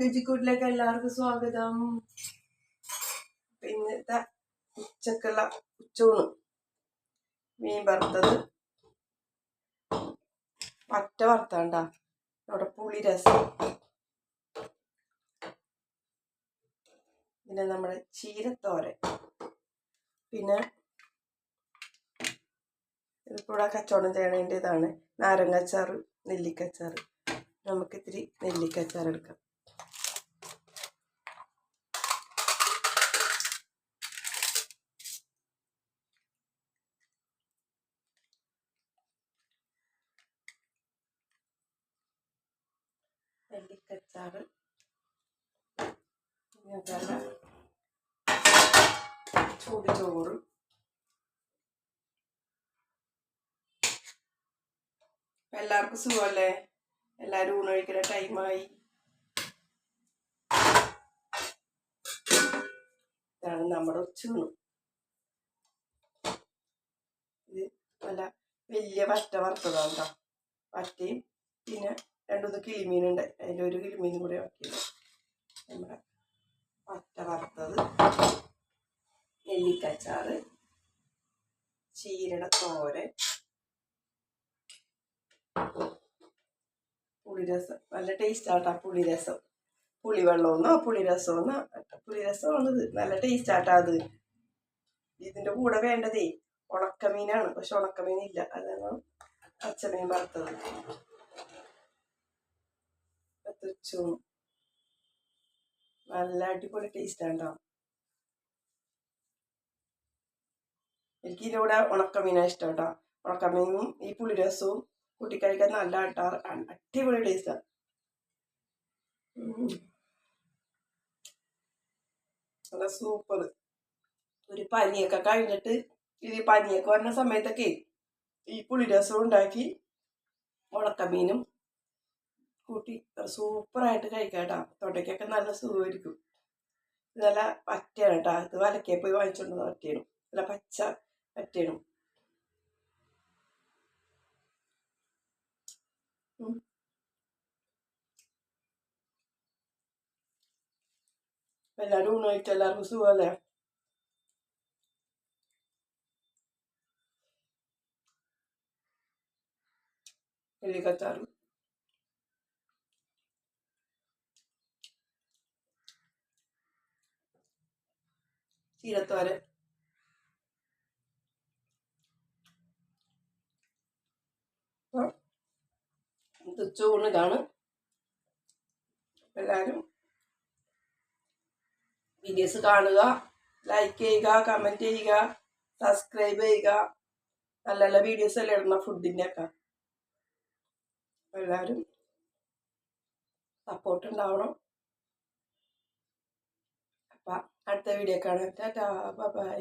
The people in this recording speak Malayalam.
രുചിക്കൂട്ടിലേക്ക് എല്ലാവർക്കും സ്വാഗതം. ഇന്നത്തെ ഉച്ചക്കുള്ള ഉച്ചൂണ് മീൻ വറുത്തത്, പറ്റ വറുത്താണ്ട, അവിടെ പുളി രസം, പിന്നെ നമ്മുടെ ചീരത്തോരൻ, പിന്നെ ഇതിപ്പോൾ കച്ചവടം ചെയ്യണതിൻ്റെ ഇതാണ് നാരങ്ങാച്ചാറ്, നെല്ലിക്കച്ചാറ്. നമുക്ക് ഇത്തിരി നെല്ലിക്കച്ചാർ എടുക്കാം. നെല്ലിക്കച്ചാറ്, ചൂട് ചോറ്, എല്ലാവർക്കും സുഖമല്ലേ? എല്ലാവരും ഊണൊഴിക്കുന്ന ടൈമായി. ഇതാണ് നമ്മുടെ ഉച്ചൂണ്. ഇത് നല്ല വലിയ പറ്റ വറുത്തതാണ് കേട്ടോ. പറ്റയും പിന്നെ രണ്ടൂന്ന് കിളിമീനുണ്ട്, അതിൻ്റെ ഒരു കിളിമീനും കൂടെ ആക്കിയത്. നമ്മുടെ പറ്റ വറുത്തത്, നെല്ലിക്കച്ചാറ്, ചീരയുടെ തോരൻ, പുളിരസം. നല്ല ടേസ്റ്റാട്ടാ പുളിരസം. പുളിവെള്ളമെന്നോ പുളിരസമെന്നോ, പുളിരസമാണിത്. നല്ല ടേസ്റ്റാട്ടാ അത്. ഇതിൻ്റെ കൂടെ വേണ്ടതേ ഉണക്കമീനാണ്, പക്ഷെ ഉണക്കമീനില്ല, അതാണ് പച്ചമീൻ വറുത്തത്. തുച്ചും നല്ല അടിപൊളി ടേസ്റ്റാണ്ടോ. എനിക്ക് ഇതിൻ്റെ കൂടെ ഉണക്കമീനാണ് ഇഷ്ടം കേട്ടോ. ഉണക്കമീനും ഈ പുളിരസവും കൂട്ടിക്കഴിക്കാൻ നല്ല അടിപൊളി ടേസ്റ്റാണ്. നല്ല സൂപ്പർ. ഒരു പനിയൊക്കെ കഴിഞ്ഞിട്ട്, ഈ പനിയൊക്കെ വരുന്ന സമയത്തൊക്കെ ഈ പുളിരസവും ഉണ്ടാക്കി ഉണക്കമീനും കൂട്ടി സൂപ്പറായിട്ട് കഴിക്കാം കേട്ടോ. തൊണ്ടയ്ക്കൊക്കെ നല്ല സുഖമായിരിക്കും. ഇത് നല്ല പറ്റയാണ് കേട്ടോ. ഇത് വലക്കേ പോയി വാങ്ങിച്ചോണ്ട് പറ്റയാണ്, നല്ല പച്ച പറ്റയാണ്. എല്ലാവരും ഊണായിട്ട് എല്ലാവർക്കും സുഖമല്ലേ? നെല്ലിക്കച്ചാറ്, ചീരത്തോരൻ, ഉച്ചയൂണ് ഇതാണ്. എല്ലാവരും വീഡിയോസ് കാണുക, ലൈക്ക് ചെയ്യുക, കമൻറ്റ് ചെയ്യുക, സബ്സ്ക്രൈബ് ചെയ്യുക. നല്ല നല്ല വീഡിയോസ് എല്ലാം ഇടുന്ന ഫുഡിൻ്റെ ഒക്കെ. എല്ലാവരും സപ്പോർട്ട് ഉണ്ടാവണം. അപ്പം അടുത്ത വീഡിയോ കാണാം. ടാറ്റാ, ബൈ.